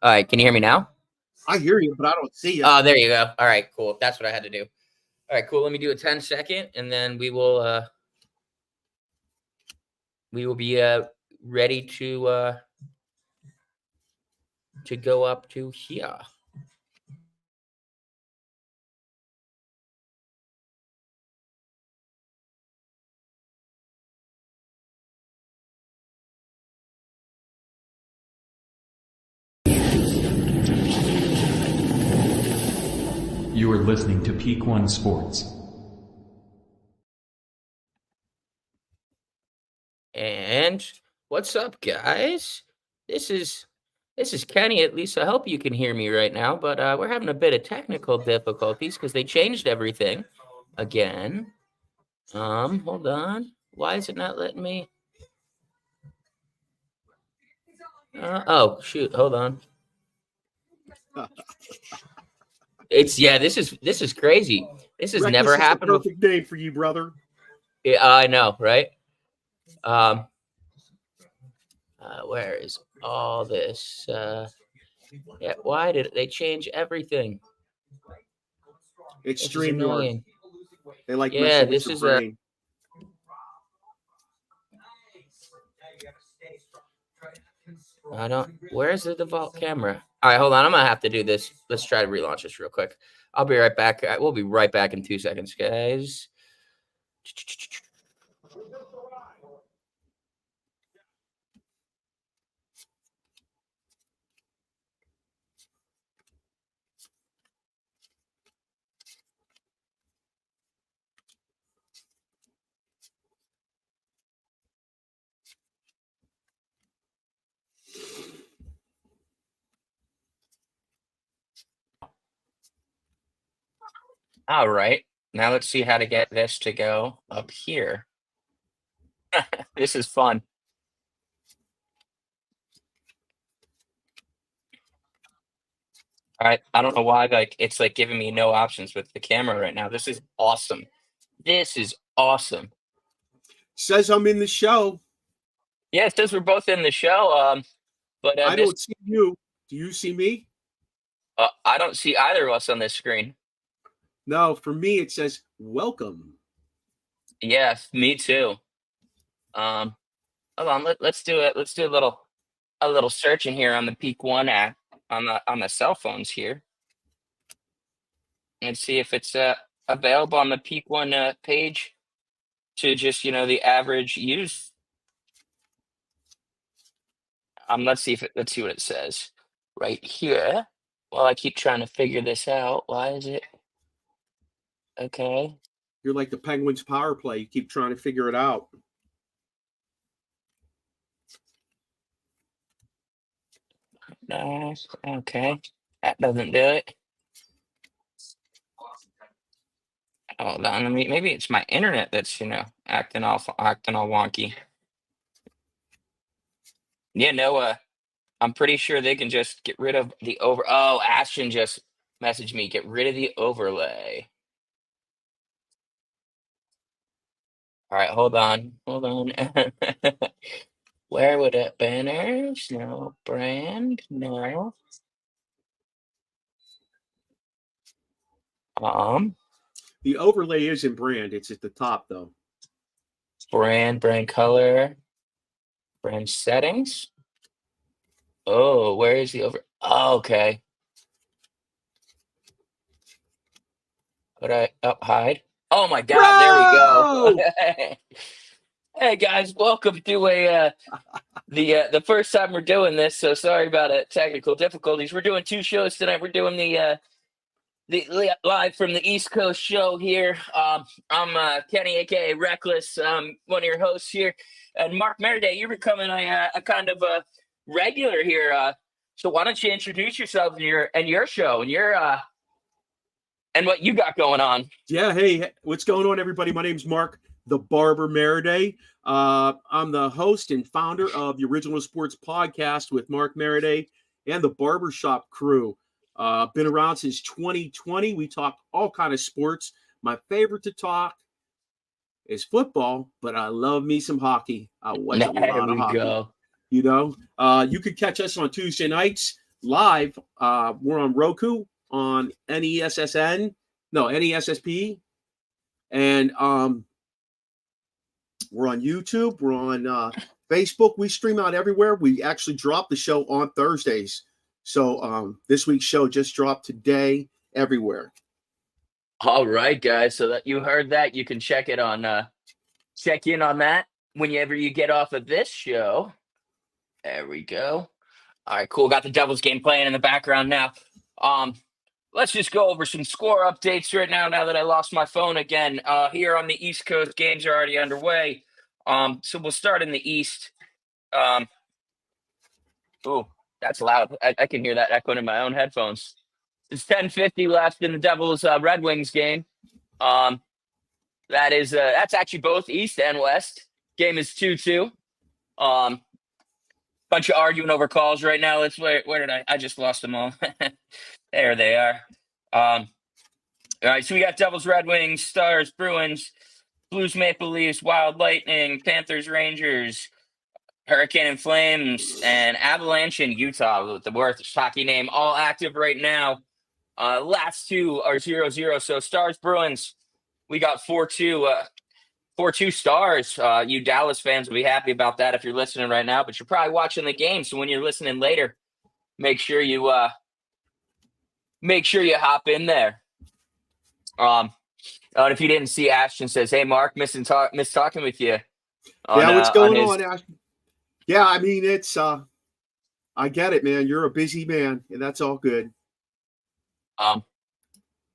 All right, can you hear me now? I hear you, but I don't see you. Oh, there you go. All right, cool. That's what I had to do. All right, cool. Let me do a 10-second, and then we will be ready to go up to here. You are listening to Peak One Sports. And what's up, guys? This is Kenny. At least I hope you can hear me right now. But we're having a bit of technical difficulties because they changed everything again. Hold on. Why is it not letting me? Oh shoot! Hold on. This is crazy. This has never happened. A perfect day for you, brother. Yeah, I know, right? Where is all this? Yeah, why did they change everything? It's StreamYard. They like yeah, this is brain. I don't. Where's the default camera? All right, hold on. I'm gonna have to do this. Let's try to relaunch this real quick. I'll be right back. We'll be right back in 2 seconds, guys. All right. Now let's see how to get this to go up here. This is fun. All right. I don't know why it's giving me no options with the camera right now. This is awesome. This is awesome. Says I'm in the show. Yeah, it says we're both in the show. But I don't see you. Do you see me? I don't see either of us on this screen. No, for me it says welcome. Yes, me too. Hold on. Let's do it. Let's do a little searching here on the Peak One app on the cell phones here, and see if it's available on the Peak One page to just the average use. Let's see what it says right here. Well, I keep trying to figure this out. Why is it? Okay. You're like the Penguins power play. You keep trying to figure it out. No. Okay. That doesn't do it. Hold on. Maybe it's my internet that's acting all wonky. Yeah. No. I'm pretty sure they can just get rid of the over. Oh, Ashton just messaged me. Get rid of the overlay. All right, hold on. Where would it banners? No brand. No. The overlay is in brand. It's at the top though. Brand color, brand settings. Oh, where is the over? Oh, okay. Hide? Oh my God! Bro! There we go. Hey guys, welcome to the first time we're doing this. So sorry about technical difficulties. We're doing 2 shows tonight. We're doing the live from the East Coast show here. I'm Kenny, aka Reckless. One of your hosts here, and Mark Merriday. You're becoming a kind of a regular here. So why don't you introduce yourself and your show and your and what you got going on? Yeah, hey, what's going on, everybody? My name's Mark the Barber Merriday. I'm the host and founder of the Original Sports Podcast with Mark Merriday and the Barbershop Crew. Been around since 2020. We talk all kind of sports. My favorite to talk is football, but I love me some hockey. I watch a lot of hockey. Go. You could catch us on Tuesday nights, live. We're on Roku, on NESSN, no, NESSP, and we're on YouTube. We're on Facebook. We stream out everywhere. We actually drop the show on Thursdays. So this week's show just dropped today everywhere. All right, guys. So that you heard that, you can check in on that whenever you get off of this show. There we go. All right, cool. Got the Devils game playing in the background now. Let's just go over some score updates right now that I lost my phone again. Here on the East Coast, games are already underway. So we'll start in the East. Oh, that's loud. I can hear that echoing in my own headphones. It's 10:50 left in the Devils Red Wings game. That's actually both East and West. Game is 2-2. Bunch of arguing over calls right now. Where did I just lost them all. There they are. All right, so we got Devils, Red Wings, Stars, Bruins, Blues, Maple Leafs, Wild, Lightning, Panthers, Rangers, Hurricane and Flames, and Avalanche in Utah, with the worst hockey name, all active right now. Last two are 0-0. So Stars, Bruins, we got 4-2. 4-2 Stars. You Dallas fans will be happy about that if you're listening right now, but you're probably watching the game. So when you're listening later, make sure you hop in there. And if you didn't see, Ashton says, "Hey Mark, miss talking with you." What's going on, Ashton? Yeah, I mean, it's I get it, man. You're a busy man, and that's all good.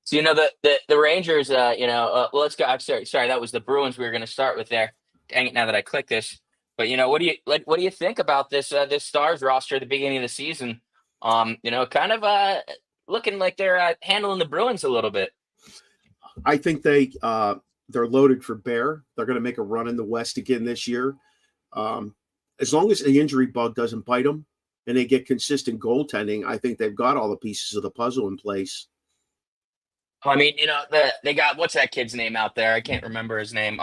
So the Rangers, let's go. I'm sorry, that was the Bruins we were going to start with there. Dang it! Now that I click this, but what do you think about this Stars roster at the beginning of the season? Kind of looking like they're handling the Bruins a little bit. I think they're loaded for bear. They're going to make a run in the West again this year. As long as the injury bug doesn't bite them and they get consistent goaltending, I think they've got all the pieces of the puzzle in place. I mean, they got, what's that kid's name out there? I can't remember his name.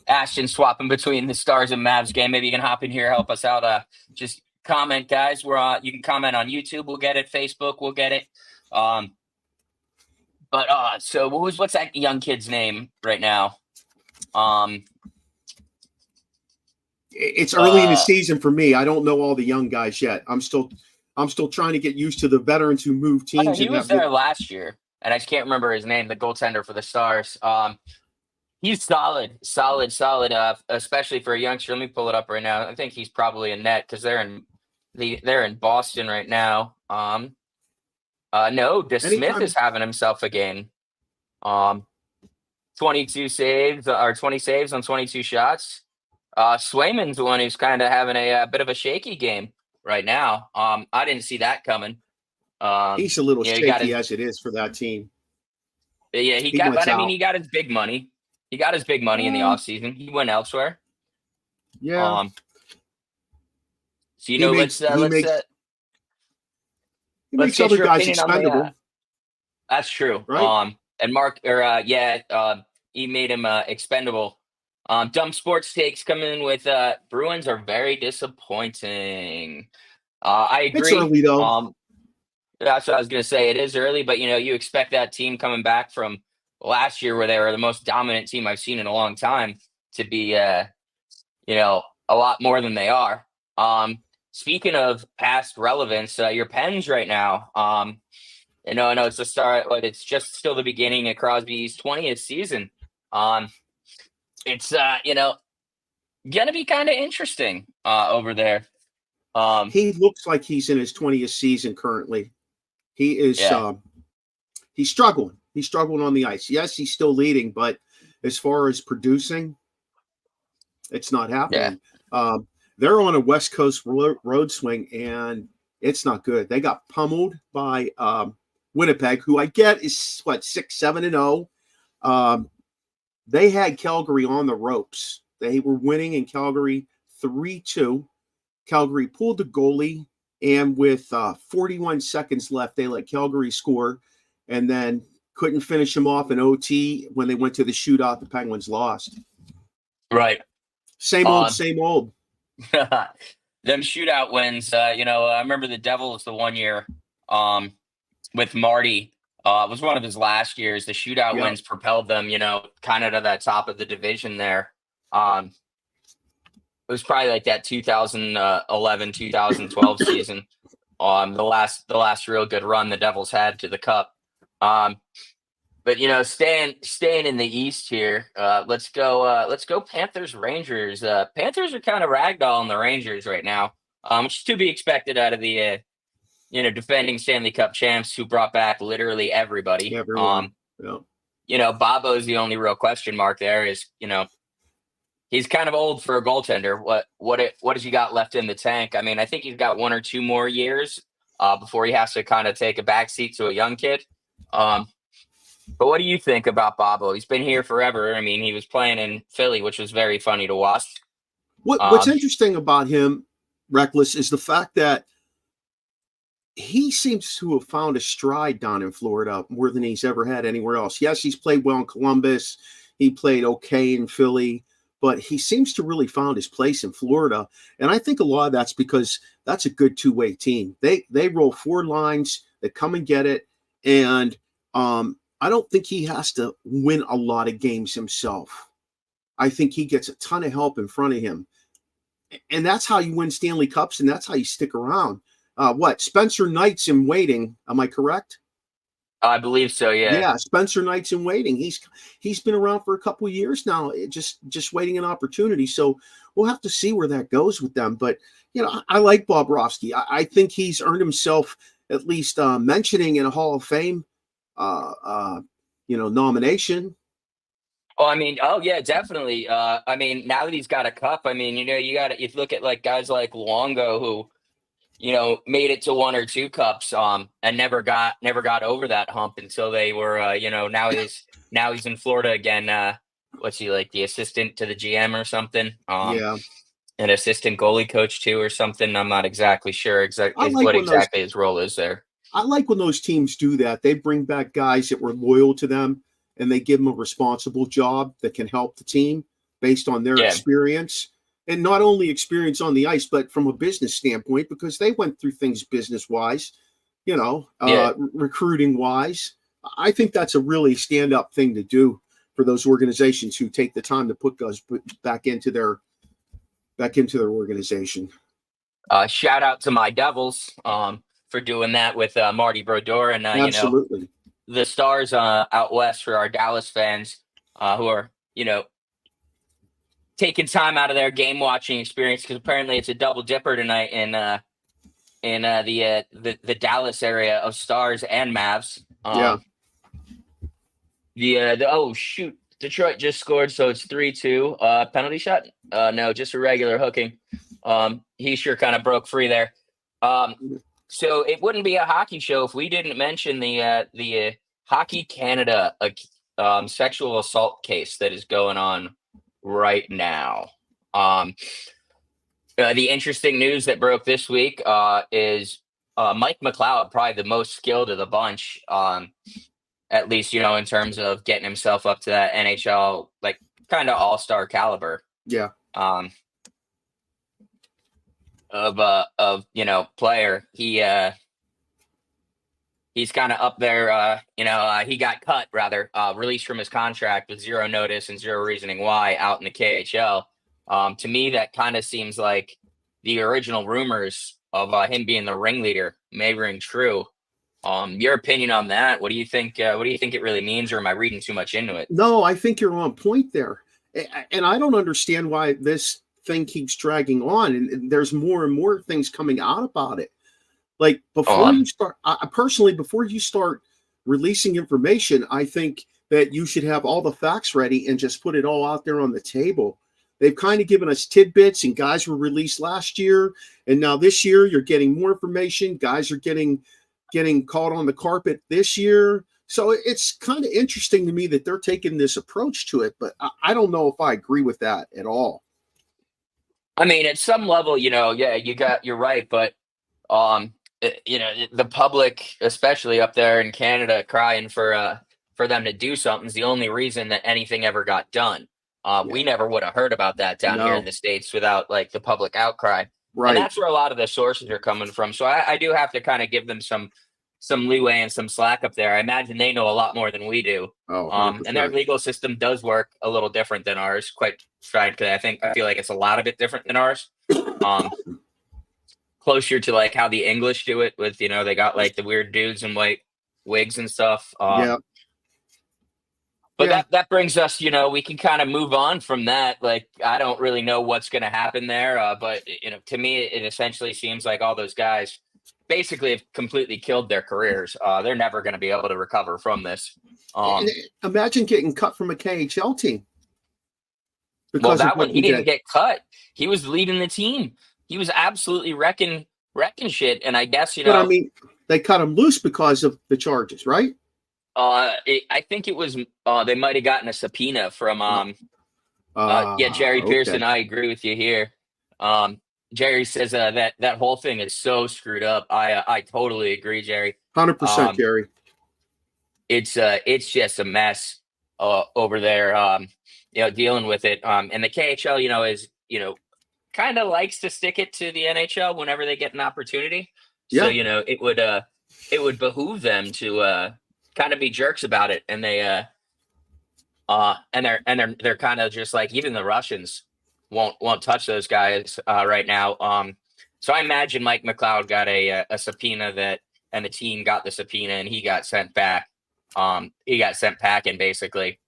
Ashton swapping between the Stars and Mavs game. Maybe you can hop in here, help us out. Just comment, guys. You can comment on YouTube. We'll get it. Facebook, we'll get it. So what's that young kid's name right now? It's early in the season for me. I don't know all the young guys yet. I'm still trying to get used to the veterans who move teams. He was there last year, and I just can't remember his name. The goaltender for the Stars. He's solid, especially for a youngster. Let me pull it up right now. I think he's probably in net because they're in Boston right now. No, DeSmith is having himself a game. 22 saves or 20 saves on 22 shots. Swayman's the one who's kind of having a bit of a shaky game right now. I didn't see that coming. He's a little shaky as it is for that team. Yeah, he got his big money. He got his big money in the offseason. He went elsewhere. Yeah. So let's get other your guys opinion expendable. on that's true. Right? And Mark, he made him expendable. Dumb Sports Takes come in with Bruins are very disappointing. I agree. It's early though. That's what I was going to say. It is early, but you expect that team coming back from last year, where they were the most dominant team I've seen in a long time, to be a lot more than they are. Speaking of past relevance, your Pens right now. I know it's the start, but it's just still the beginning of Crosby's 20th season. It's gonna be kind of interesting over there. He looks like he's in his 20th season currently. He is he's struggling. He's struggling on the ice. Yes, he's still leading, but as far as producing, it's not happening. Yeah. They're on a West Coast road swing, and it's not good. They got pummeled by Winnipeg, who I get is 6-7-0. They had Calgary on the ropes. They were winning in Calgary 3-2. Calgary pulled the goalie, and with 41 seconds left, they let Calgary score, and then couldn't finish him off in OT. When they went to the shootout, the Penguins lost. Right. Same old. them shootout wins. I remember the Devils the one year with Marty. It was one of his last years. The shootout Yeah. wins propelled them, kind of to that top of the division there. It was probably like that 2011, 2012 season. The last real good run the Devils had to the Cup. But staying in the East here, let's go Panthers Rangers. Panthers are kind of ragdolling the Rangers right now, which is to be expected out of the defending Stanley Cup champs who brought back literally everybody. Everyone. Bobo's the only real question mark there. Is he's kind of old for a goaltender. What has he got left in the tank? I mean, I think he's got 1 or 2 more years before he has to kind of take a backseat to a young kid. But what do you think about Bobo? He's been here forever. I mean, he was playing in Philly, which was very funny to watch. What's interesting about him, Reckless, is the fact that he seems to have found a stride down in Florida more than he's ever had anywhere else. Yes, he's played well in Columbus. He played okay in Philly, but he seems to really found his place in Florida. And I think a lot of that's because that's a good two-way team. They roll 4 lines, they come and get it. And I don't think he has to win a lot of games himself. I think he gets a ton of help in front of him. And that's how you win Stanley Cups, and that's how you stick around. Spencer Knight's in waiting. Am I correct? I believe so, yeah. Yeah, Spencer Knight's in waiting. He's been around for a couple of years now, just waiting an opportunity. So we'll have to see where that goes with them. But, I like Bobrovsky. I think he's earned himself at least mentioning in a Hall of Fame nomination. Yeah, definitely. Now that he's got a cup, you look at like guys like Luongo who, made it to 1 or 2 cups, and never got over that hump until they were, now he's in Florida again. What's he like, the assistant to the GM or something? Yeah. An assistant goalie coach too, or something. I'm not exactly sure what exactly his role is there. I like when those teams do that. They bring back guys that were loyal to them, and they give them a responsible job that can help the team based on their experience. And not only experience on the ice, but from a business standpoint, because they went through things business-wise, recruiting-wise. I think that's a really stand-up thing to do for those organizations who take the time to put guys back into their organization. Shout out to my Devils for doing that with Marty Brodeur and absolutely the Stars out west for our Dallas fans who are taking time out of their game watching experience, because apparently it's a double dipper tonight in the Dallas area of Stars and Mavs. Detroit just scored, so it's 3-2. Penalty shot? No, just a regular hooking. He sure kind of broke free there. So it wouldn't be a hockey show if we didn't mention the Hockey Canada sexual assault case that is going on right now. The interesting news that broke this week is Mike McLeod, probably the most skilled of the bunch, at least in terms of getting himself up to that NHL like kind of all-star caliber. Yeah. Of player. He's kind of up there. He got cut, released from his contract with 0 notice and 0 reasoning why out in the KHL. To me, that kind of seems like the original rumors of him being the ringleader may ring true. Your opinion on that? What do you think? What do you think it really means, or am I reading too much into it? No, I think you're on point there, and I don't understand why this thing keeps dragging on, and there's more and more things coming out about it. Like before you start, personally, before you start releasing information, I think that you should have all the facts ready and just put it all out there on the table. They've kind of given us tidbits, and guys were released last year, and now this year you're getting more information. Guys are getting caught on the carpet this year. So it's kind of interesting to me that they're taking this approach to it, but I don't know if I agree with that at all. I mean, at some level, you're right, but the public, especially up there in Canada, crying for them to do something is the only reason that anything ever got done. We never would have heard about that down here in the States without like the public outcry. Right. And that's where a lot of the sources are coming from. So I do have to kind of give them some leeway and some slack up there. I imagine they know a lot more than we do. Oh, And their 100%. legal system does work a little different than ours, quite frankly. I feel like it's a lot of it different than ours. Closer to like how the English do it with, they got like the weird dudes in white wigs and stuff. Yeah. But Yeah. that brings us, we can kind of move on from that. Like, I don't really know what's going to happen there. But, to me, it essentially seems like all those guys basically have completely killed their careers. They're never going to be able to recover from this. Imagine getting cut from a KHL team. Well, that one, he didn't get cut. He was leading the team. He was absolutely wrecking shit. And I guess, But I mean, they cut him loose because of the charges, right? I think it was they might have gotten a subpoena from Jerry Pearson. Okay. I agree with you here. Jerry says that whole thing is so screwed up. I totally agree, Jerry. 100%, Jerry. It's just a mess over there. Dealing with it. And the KHL, is kind of likes to stick it to the NHL whenever they get an opportunity. Yeah. So it would behoove them to kind of be jerks about it, and they're kind of just like, even the Russians won't touch those guys right now. So I imagine Mike McLeod got a subpoena and the team got the subpoena, and he got sent back. He got sent packing basically.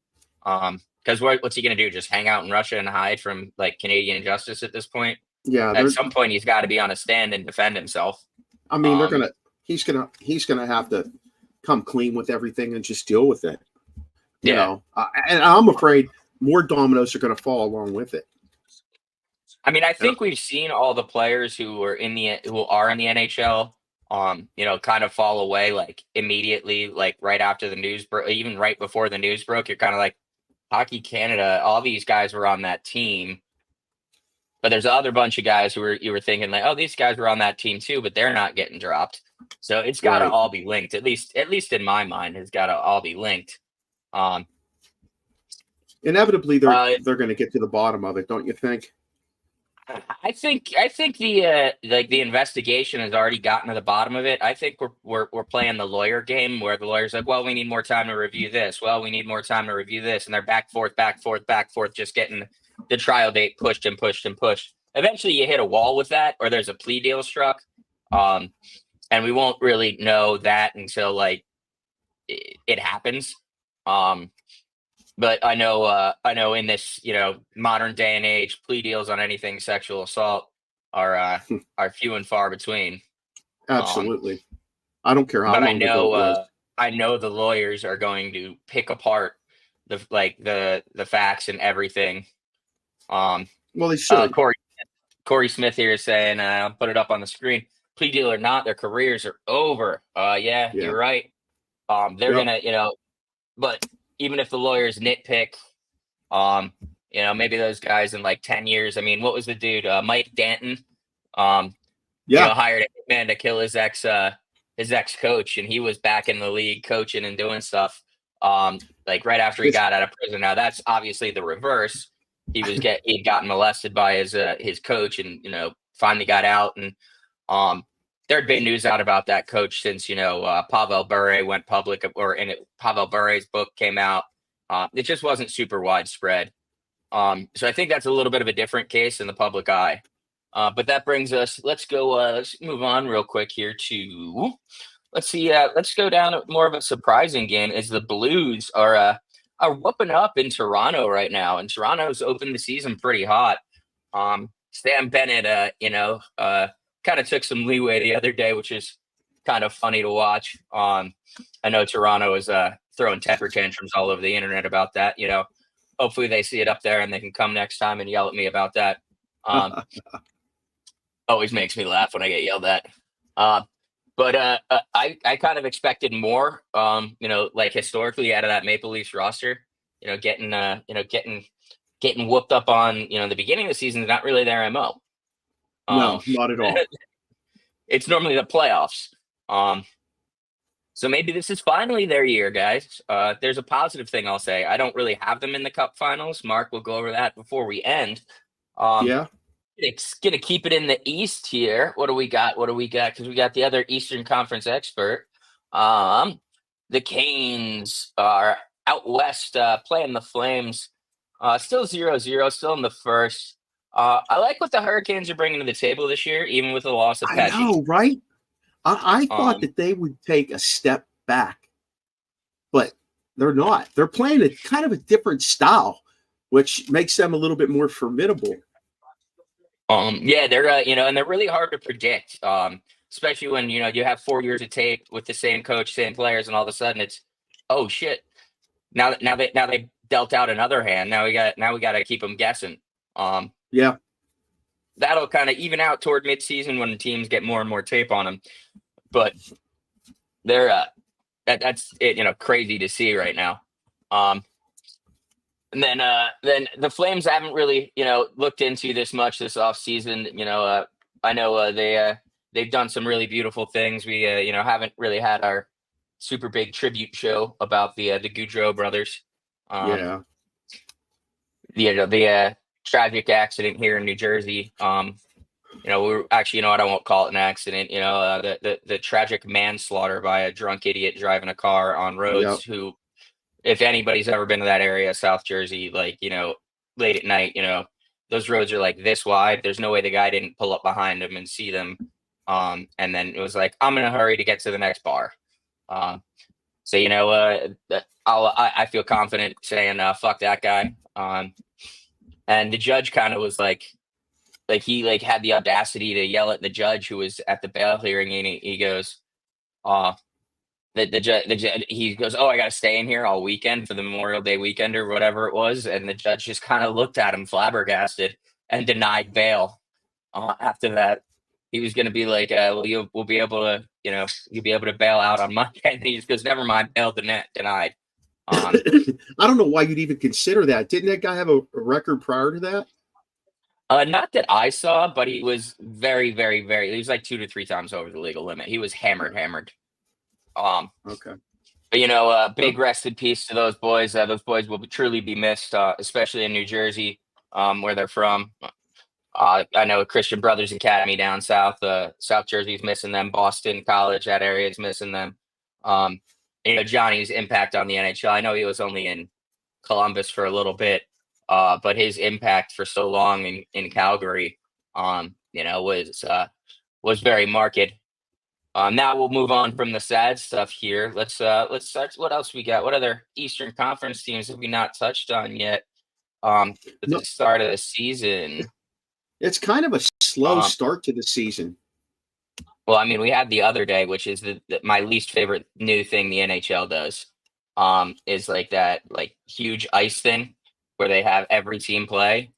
Because what's he gonna do? Just hang out in Russia and hide from like Canadian justice at this point? Yeah. At some point, he's got to be on a stand and defend himself. I mean, he's gonna have to come clean with everything and just deal with it. You know, and I'm afraid more dominoes are going to fall along with it. I mean, I think we've seen all the players who are in the NHL, kind of fall away like immediately, like right after the news, even right before the news broke. You're kind of like, Hockey Canada, all these guys were on that team, but there's other bunch of guys who you were thinking like, oh, these guys were on that team too, but they're not getting dropped. So it's got to all be linked. At least in my mind, it's got to all be linked. Inevitably, they're going to get to the bottom of it, don't you think? I think the the investigation has already gotten to the bottom of it. I think we're playing the lawyer game where the lawyer's like, well, we need more time to review this. Well, we need more time to review this, and they're back forth, just getting the trial date pushed and pushed and pushed. Eventually, you hit a wall with that, or there's a plea deal struck, and we won't really know that until like it happens. But I know in this, modern day and age, plea deals on anything sexual assault are few and far between. Absolutely. I don't care how long ago it was. I know the lawyers are going to pick apart the facts and everything. Well, they should. Corey Smith here is saying, I'll put it up on the screen. Plea deal or not, their careers are over. Yeah, you're right. They're gonna, but even if the lawyers nitpick, maybe those guys in like 10 years. I mean, what was the dude? Mike Danton, hired a man to kill his ex coach, and he was back in the league coaching and doing stuff. Like right after he got out of prison. Now that's obviously the reverse. He'd gotten molested by his coach, and finally got out. And there had been news out about that coach since Pavel Bure went public, Pavel Bure's book came out. It just wasn't super widespread. So I think that's a little bit of a different case in the public eye. But that brings us. Let's move on real quick here to. Let's see. Let's go down to more of a surprising game. Is the Blues are whooping up in Toronto right now, and Toronto's opened the season pretty hot. Stan Bennett, kind of took some leeway the other day, which is kind of funny to watch. I know Toronto is throwing temper tantrums all over the internet about that. Hopefully they see it up there and they can come next time and yell at me about that. Always makes me laugh when I get yelled at. But I kind of expected more, like historically out of that Maple Leafs roster, getting whooped up on, the beginning of the season is not really their MO. No, not at all. It's normally the playoffs. So maybe this is finally their year, guys. There's a positive thing I'll say. I don't really have them in the Cup Finals. Mark will go over that before we end. Yeah. It's gonna keep it in the East here. What do we got? What do we got? Because we got the other Eastern Conference expert. Um, the Canes are out west playing the Flames. Still 0-0, still in the first. I like what the Hurricanes are bringing to the table this year, even with the loss of I Pesci. know, right? I thought Um, that they would take a step back, but they're not. They're playing a kind of a different style, which makes them a little bit more formidable. yeah, they're and they're really hard to predict. Especially when you have 4 years of tape with the same coach, same players, and all of a sudden it's, oh shit. Now they dealt out another hand. Now we got to keep them guessing. Um, Yeah. that'll kind of even out toward midseason when the teams get more and more tape on them. But they're that's it, crazy to see right now. And then the Flames haven't really looked into this much this off season. I know they've done some really beautiful things. We haven't really had our super big tribute show about the Goudreau brothers. Yeah. The tragic accident here in New Jersey. We're actually, I won't call it an accident. The tragic manslaughter by a drunk idiot driving a car on roads. Yep. Who, if anybody's ever been to that area, South Jersey, late at night, those roads are like this wide. There's no way the guy didn't pull up behind him and see them. And then it was like, I'm in a hurry to get to the next bar. So I feel confident saying fuck that guy. And the judge kind of was like he had the audacity to yell at the judge who was at the bail hearing, and he goes, the judge, he goes, oh, I got to stay in here all weekend for the Memorial Day weekend or whatever it was, and the judge just kind of looked at him flabbergasted and denied bail. After that, he was going to be like, well, you'll be able to, you'll be able to bail out on Monday. And he just goes, never mind, bail denied. I don't know why you'd even consider that. Didn't that guy have a record prior to that? Not that I saw, but he was very, very, very. He was like 2 to 3 times over the legal limit. He was hammered. Okay. But big rest in peace to those boys. Those boys will truly be missed, especially in New Jersey, where they're from. I know Christian Brothers Academy down south. South Jersey's missing them. Boston College, that area is missing them. Johnny's impact on the NHL. I know he was only in Columbus for a little bit. But his impact for so long in Calgary, was very marked. Now we'll move on from the sad stuff here. Let's start. What else we got? What other Eastern Conference teams have we not touched on yet? At the start of the season, it's kind of a slow start to the season. Well, I mean, we had the other day, which is my least favorite new thing the NHL does, is like that huge ice thing where they have every team play.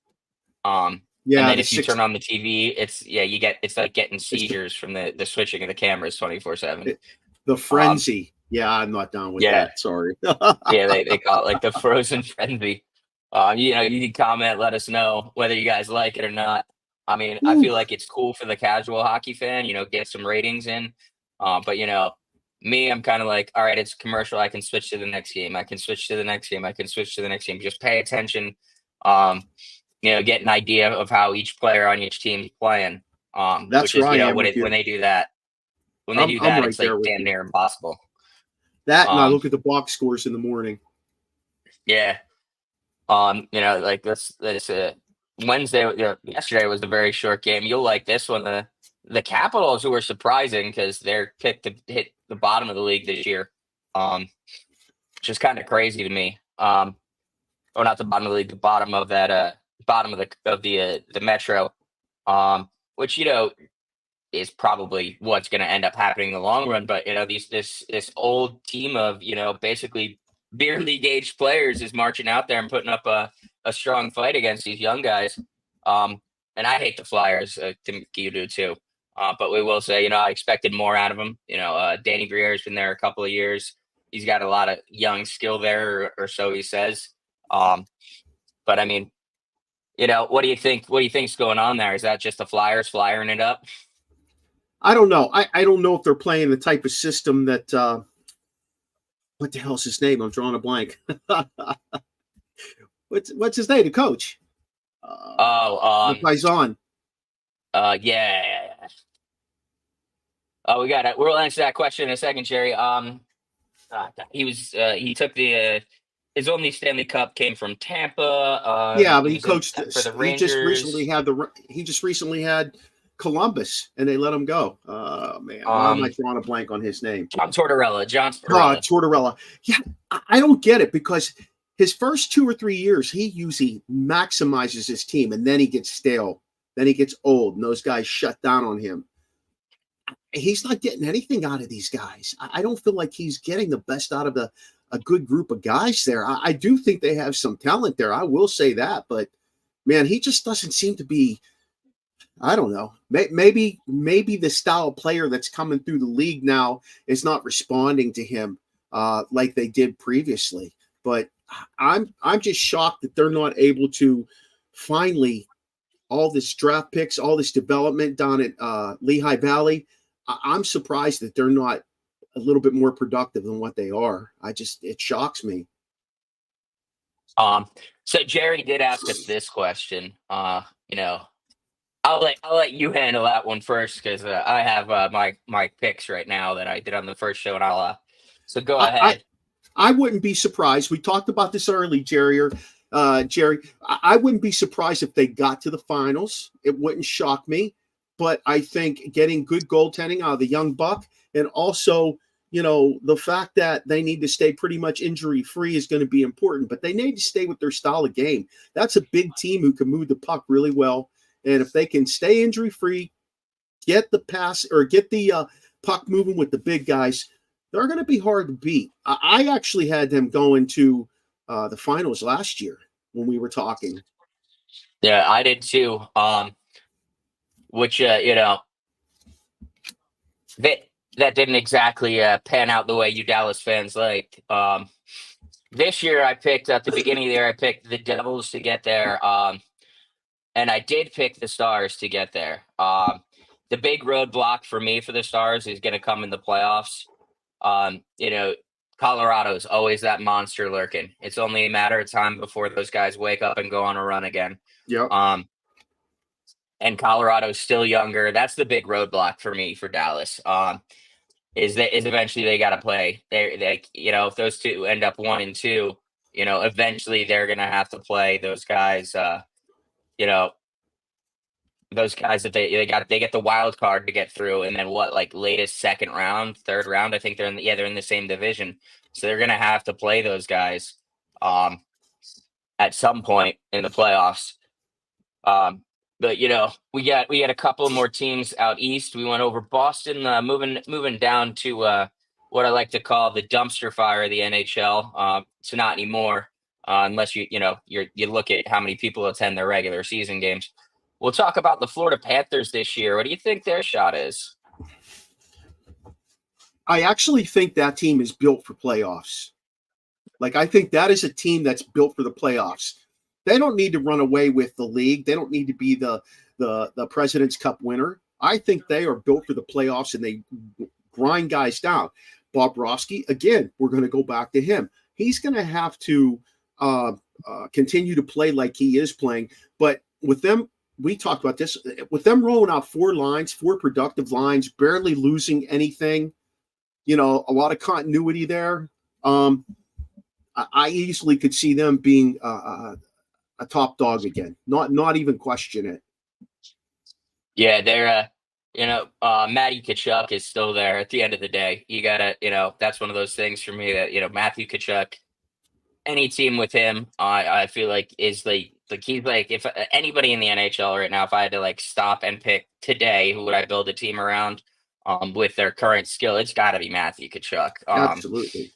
And then if you turn on the TV, it's like getting seizures from the switching of the cameras 24/7. The frenzy. I'm not down with that. Sorry. They call it like the frozen frenzy. You can comment, let us know whether you guys like it or not. I mean, I feel like it's cool for the casual hockey fan, get some ratings in. But me, I'm kind of like, all right, it's commercial. I can switch to the next game. I can switch to the next game. I can switch to the next game. Just pay attention. Get an idea of how each player on each team is playing. That's which is, right. When they do that, it's like damn near impossible. That and I look at the box scores in the morning. Yeah. Like this Wednesday. Yesterday was a very short game. You'll like this one. The Capitals, who were surprising because they're picked to hit the bottom of the league this year, which is kind of crazy to me. Or not the bottom of the league, the bottom of that, bottom of the Metro, which is probably what's going to end up happening in the long run. But this old team of basically beer league aged players is marching out there and putting up a strong fight against these young guys. And I hate the Flyers. You do too. But we will say, I expected more out of him. Danny Briere's been there a couple of years. He's got a lot of young skill there, or so he says. But I mean, what do you think? What do you think's going on there? Is that just the Flyers flyering it up? I don't know. I don't know if they're playing the type of system that. What the hell's his name? I'm drawing a blank. What's his name? The coach. Faison. Yeah. Oh, we'll answer that question in a second, Jerry. He took his only Stanley Cup came from Tampa. Yeah, but He he was in coached. for the He just recently Rangers. had Columbus, and they let him go. Oh man, why am I Um, drawing a blank on his name? John Tortorella. Tortorella. Yeah, I don't get it because his first 2 or 3 years, he usually maximizes his team, and then he gets stale. Then he gets old, and those guys shut down on him. He's not getting anything out of these guys. I don't feel like he's getting the best out of a good group of guys there. I do think they have some talent there. I will say that, but man, he just doesn't seem to be. I don't know. Maybe the style of player that's coming through the league now is not responding to him like they did previously. But I'm just shocked that they're not able to finally all this draft picks, all this development down at Lehigh Valley. I'm surprised that they're not a little bit more productive than what they are. It shocks me. So Jerry did ask us this question. You know, I'll let you handle that one first because I have my picks right now that I did on the first show, and so go I, I ahead. I wouldn't be surprised. We talked about this early, Jerry. Jerry, I wouldn't be surprised if they got to the finals. It wouldn't shock me. But I think getting good goaltending out of the young buck, and also, the fact that they need to stay pretty much injury free is going to be important. But they need to stay with their style of game. That's a big team who can move the puck really well. And if they can stay injury free, get the pass or get the puck moving with the big guys, they're going to be hard to beat. I actually had them going to the finals last year when we were talking. Yeah, I did too. Which that didn't exactly pan out the way you Dallas fans liked. This year I picked at the beginning of the year, I picked the Devils to get there. And I did pick the Stars to get there. The big roadblock for me for the Stars is going to come in the playoffs. Colorado's always that monster lurking. It's only a matter of time before those guys wake up and go on a run again. Yep. And Colorado's still younger. That's the big roadblock for me for Dallas. Is eventually they got to play. They if those two end up 1-2, eventually they're gonna have to play those guys. Those guys that they get the wild card to get through, and then latest second round, third round. I think they're in the same division, so they're gonna have to play those guys at some point in the playoffs. But we got a couple more teams out east. We went over Boston, moving down to what I like to call the dumpster fire of the NHL. It's not anymore, unless you look at how many people attend their regular season games. We'll talk about the Florida Panthers this year. What do you think their shot is? I actually think that team is built for playoffs. I think that is a team that's built for the playoffs. They don't need to run away with the league. They don't need to be the President's Cup winner. I think they are built for the playoffs, and they grind guys down. Bobrovsky, again, we're going to go back to him. He's going to have to continue to play like he is playing. But with them, we talked about this, with them rolling out four productive lines, barely losing anything, a lot of continuity there. I easily could see them being a top dog again. Not even question it. Yeah, they're Matty Tkachuk is still there at the end of the day. You gotta, that's one of those things for me that, Matthew Tkachuk, any team with him, I feel like is he's if anybody in the NHL right now, if I had to stop and pick today, who would I build a team around with their current skill, it's gotta be Matthew Tkachuk. Absolutely.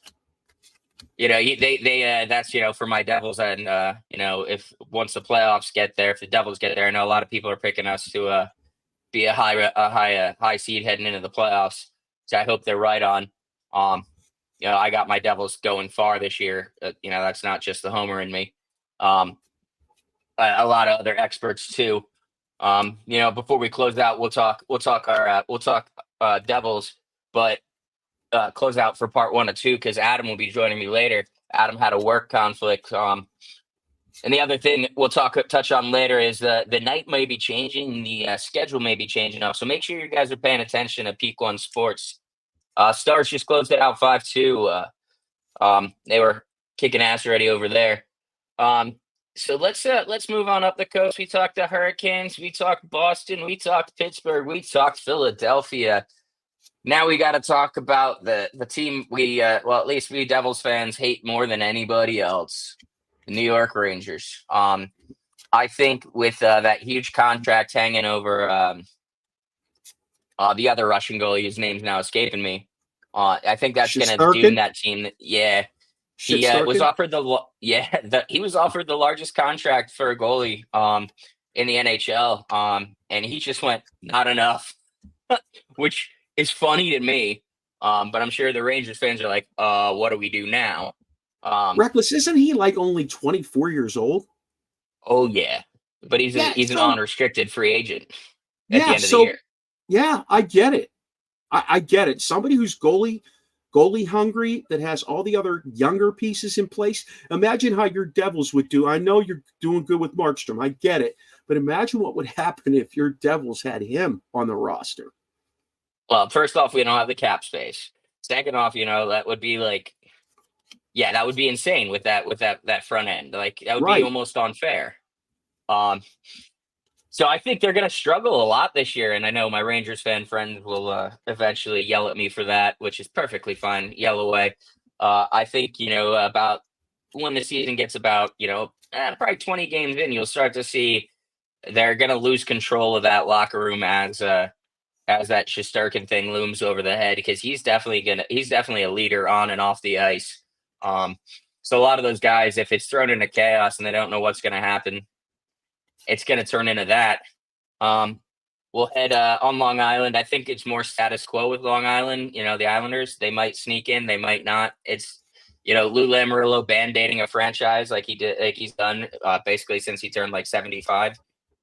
That's for my Devils, and if once the playoffs get there, if the Devils get there, I know a lot of people are picking us to be a high seed heading into the playoffs. So I hope they're right on. I got my Devils going far this year. That's not just the homer in me. A lot of other experts too. Before we close out, we'll talk Devils, but close out for part 1 or 2 because Adam will be joining me later. Adam had a work conflict And the other thing we'll touch on later is the night may be changing, the schedule may be changing up. So make sure you guys are paying attention to Peak One Sports. Stars just closed it out 5-2. They were kicking ass already over there. So let's move on up the coast. We talked the Hurricanes, we talked Boston, we talked Pittsburgh, we talked Philadelphia. Now we got to talk about the team at least we Devils fans hate more than anybody else, the New York Rangers. I think with that huge contract hanging over the other Russian goalie, his name's now escaping me. I think that's going to doom that team. Yeah. He was offered he was offered the largest contract for a goalie in the NHL, and he just went not enough, which is funny to me. But I'm sure the Rangers fans are like, what do we do now? Reckless, isn't he like only 24 years old? Oh yeah, but he's an unrestricted free agent at the end of the year. Yeah, I get it. I get it. Somebody who's goalie hungry, that has all the other younger pieces in place. Imagine how your Devils would do. I know you're doing good with Markstrom. I get it. But imagine what would happen if your Devils had him on the roster. Well, first off, we don't have the cap space. Second off, that would be like, yeah, that would be insane with that front end. Like that would be almost unfair. So I think they're going to struggle a lot this year. And I know my Rangers fan friends will eventually yell at me for that, which is perfectly fine. Yell away. I think, about when the season gets about, probably 20 games in, you'll start to see they're going to lose control of that locker room as that Shesterkin thing looms over the head, because he's definitely a leader on and off the ice. So a lot of those guys, if it's thrown into chaos and they don't know what's going to happen, it's going to turn into that. We'll head on Long Island. I think it's more status quo with Long Island. The Islanders, they might sneak in, they might not. It's, Lou Lamoriello band-aiding a franchise like he's done basically since he turned like 75.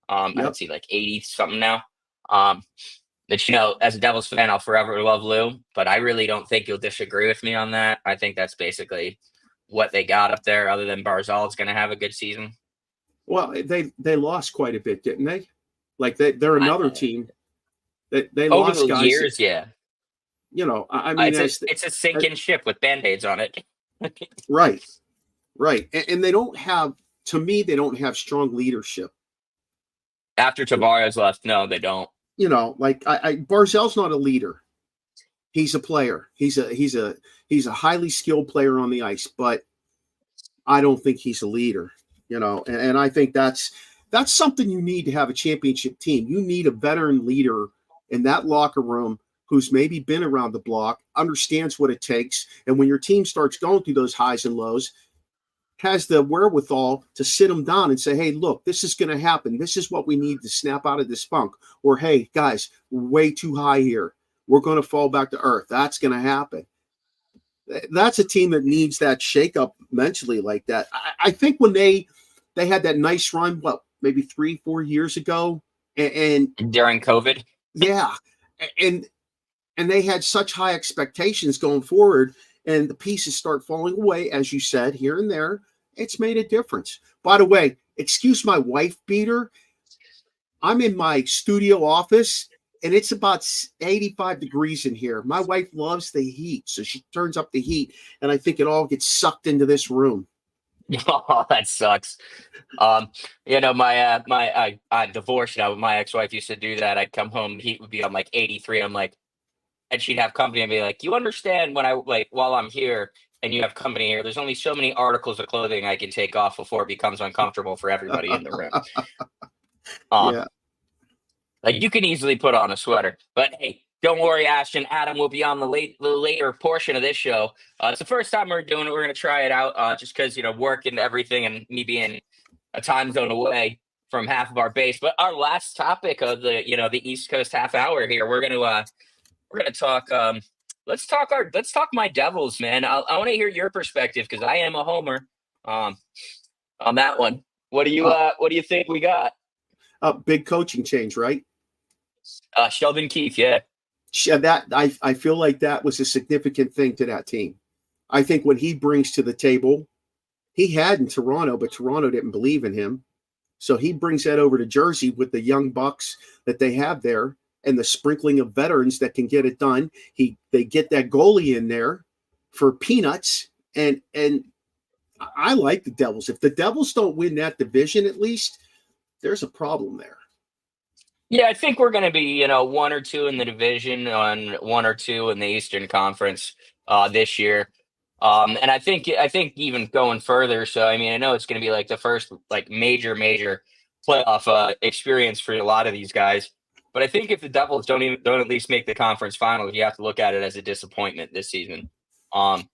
I'd see like 80 something now. That, as a Devils fan, I'll forever love Lou, but I really don't think you'll disagree with me on that. I think that's basically what they got up there, other than Barzal's going to have a good season. Well, they lost quite a bit, didn't they? Like they're another team that they over lost the guys. Years, yeah. I mean, it's a sinking ship with Band-Aids on it. Right. And they don't have, to me, they don't have strong leadership. After Tavares left, no, they don't. Like Barzal's not a leader. He's a player. He's a highly skilled player on the ice, but I don't think he's a leader. And I think that's something you need to have a championship team. You need a veteran leader in that locker room who's maybe been around the block, understands what it takes, and when your team starts going through those highs and lows, has the wherewithal to sit them down and say, hey, look, this is going to happen. This is what we need to snap out of this funk. Or, hey, guys, we're way too high here. We're going to fall back to earth. That's going to happen. That's a team that needs that shakeup mentally like that. I think when they had that nice run, maybe 3-4 years ago, and during COVID, yeah, and they had such high expectations going forward, and the pieces start falling away, as you said, here and there. It's made a difference. By the way, excuse my wife beater. I'm in my studio office, and it's about 85 degrees in here. My wife loves the heat, so she turns up the heat, and I think it all gets sucked into this room. Oh, that sucks. I divorced now. My ex-wife used to do that. I'd come home, heat would be on like 83. I'm like, and she'd have company and be like, you understand when while I'm here and you have company here, there's only so many articles of clothing I can take off before it becomes uncomfortable for everybody in the room. Yeah. Like you can easily put on a sweater, but hey, don't worry, Ashton. Adam will be on the later portion of this show. It's the first time we're doing it. We're going to try it out just because, work and everything and me being a time zone away from half of our base. But our last topic of the, the East Coast half hour here, we're going to talk. Let's talk my Devils, man. I want to hear your perspective because I am a homer on that one. What do you think we got? Big coaching change, right? Sheldon Keefe, yeah. That I feel like that was a significant thing to that team. I think what he brings to the table he had in Toronto, but Toronto didn't believe in him. So he brings that over to Jersey with the young bucks that they have there and the sprinkling of veterans that can get it done. They get that goalie in there for peanuts, and I like the Devils. If the Devils don't win that division, at least there's a problem there. Yeah, I think we're going to be, 1 or 2 in the division, on 1 or 2 in the Eastern Conference this year. And I think even going further. So I mean, I know it's going to be like the first like major playoff experience for a lot of these guys. But I think if the Devils don't at least make the conference finals, you have to look at it as a disappointment this season. And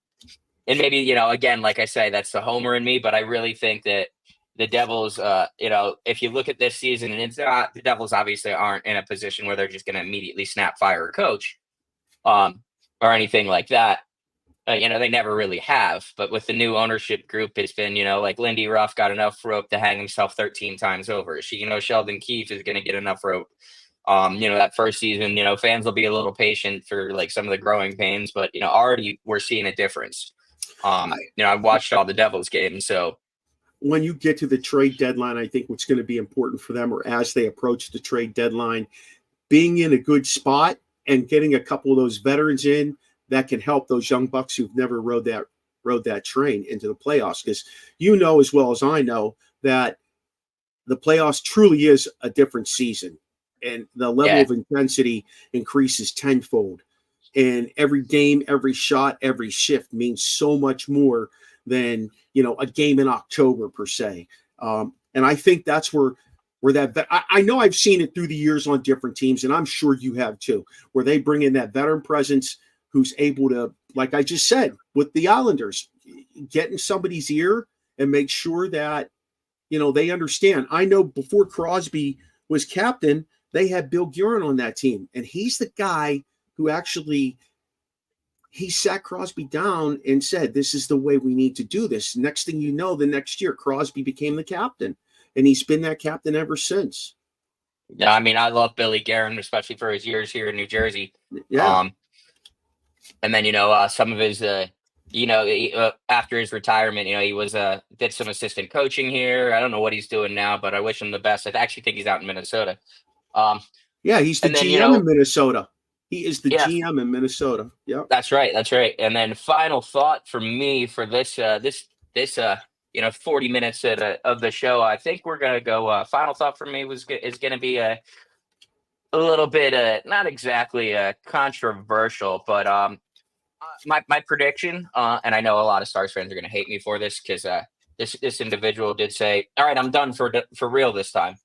maybe, again, like I say, that's the homer in me, but I really think that the Devils, if you look at this season, and it's not, the Devils obviously aren't in a position where they're just going to immediately snap fire a coach, or anything like that. They never really have. But with the new ownership group, it's been, like Lindy Ruff got enough rope to hang himself 13 times over. Sheldon Keefe is going to get enough rope. That first season, fans will be a little patient for like some of the growing pains, but already we're seeing a difference. I've watched all the Devils games, so when you get to the trade deadline, I think what's going to be important for them, or as they approach the trade deadline, being in a good spot and getting a couple of those veterans in that can help those young bucks who've never rode that train into the playoffs. Because as well as I know that the playoffs truly is a different season, and the level of intensity increases tenfold. And every game, every shot, every shift means so much more than a game in October per se. And I think that's where that I know I've seen it through the years on different teams, and I'm sure you have too, where they bring in that veteran presence who's able to, like I just said, with the Islanders, get in somebody's ear and make sure that, they understand. I know before Crosby was captain, they had Bill Guerin on that team, and he's the guy who actually, he sat Crosby down and said, this is the way we need to do this. Next thing you know, the next year, Crosby became the captain, and he's been that captain ever since. Yeah, I mean, I love Billy Guerin, especially for his years here in New Jersey. Yeah. And then, some of his, after his retirement, he was did some assistant coaching here. I don't know what he's doing now, but I wish him the best. I actually think he's out in Minnesota. Yeah, he's the GM in Minnesota. He is the GM in Minnesota. Yeah, that's right. And then final thought for me for this 40 minutes of the show, I think we're gonna go. Final thought for me is going to be a little bit not exactly controversial, but my prediction, and I know a lot of Stars fans are going to hate me for this because this individual did say, "All right, I'm done for real this time."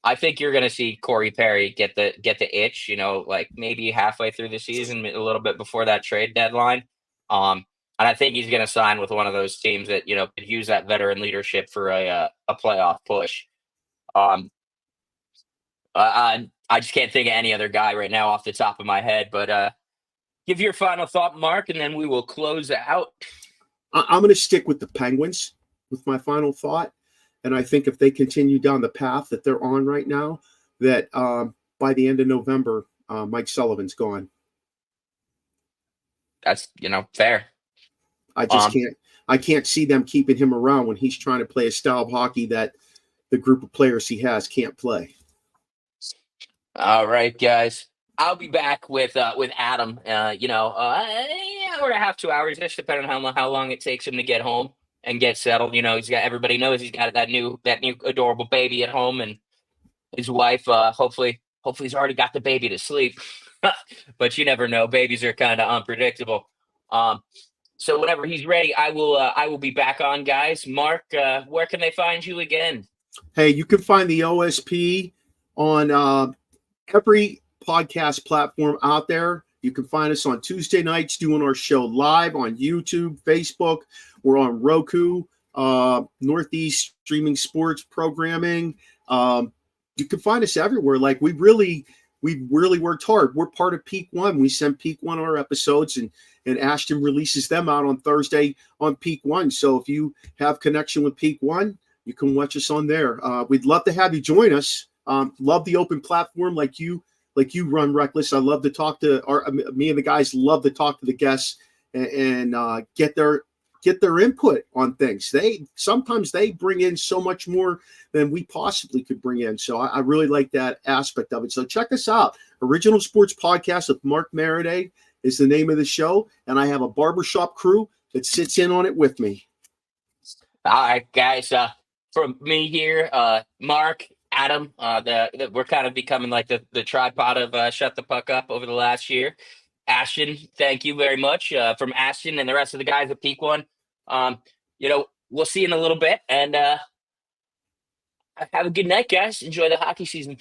I think you're going to see Corey Perry get the itch, like maybe halfway through the season, a little bit before that trade deadline. And I think he's going to sign with one of those teams that, could use that veteran leadership for a playoff push. I just can't think of any other guy right now off the top of my head, but give your final thought, Mark, and then we will close out. I'm going to stick with the Penguins with my final thought. And I think if they continue down the path that they're on right now, that by the end of November, Mike Sullivan's gone. That's, fair. I just can't see them keeping him around when he's trying to play a style of hockey that the group of players he has can't play. All right, guys. I'll be back with Adam, hour and a half, 2 hours, just depending on how long it takes him to get home and get settled. Everybody knows he's got that new adorable baby at home, and his wife, hopefully he's already got the baby to sleep. But you never know. Babies are kind of unpredictable. So whenever he's ready, I will be back on, guys. Mark, where can they find you again? Hey, you can find the OSP on every podcast platform out there. You can find us on Tuesday nights doing our show live on YouTube, Facebook. We're on Roku, Northeast Streaming Sports Programming. You can find us everywhere. Like we've really worked hard. We're part of Peak One. We send Peak One our episodes, and Ashton releases them out on Thursday on Peak One. So if you have connection with Peak One, you can watch us on there. We'd love to have you join us. Love the open platform like you run, Reckless. I love to talk to me and the guys love to talk to the guests and get their get their input on things. Sometimes they bring in so much more than we possibly could bring in. So I really like that aspect of it. So check us out. Original Sports Podcast with Mark Mariday is the name of the show. And I have a barbershop crew that sits in on it with me. All right, guys. From me here, Mark, Adam, we're kind of becoming like the tripod of Shut the Puck Up over the last year. Ashton, thank you very much. From Ashton and the rest of the guys at Peak One. We'll see you in a little bit, and have a good night, guys. Enjoy the hockey season.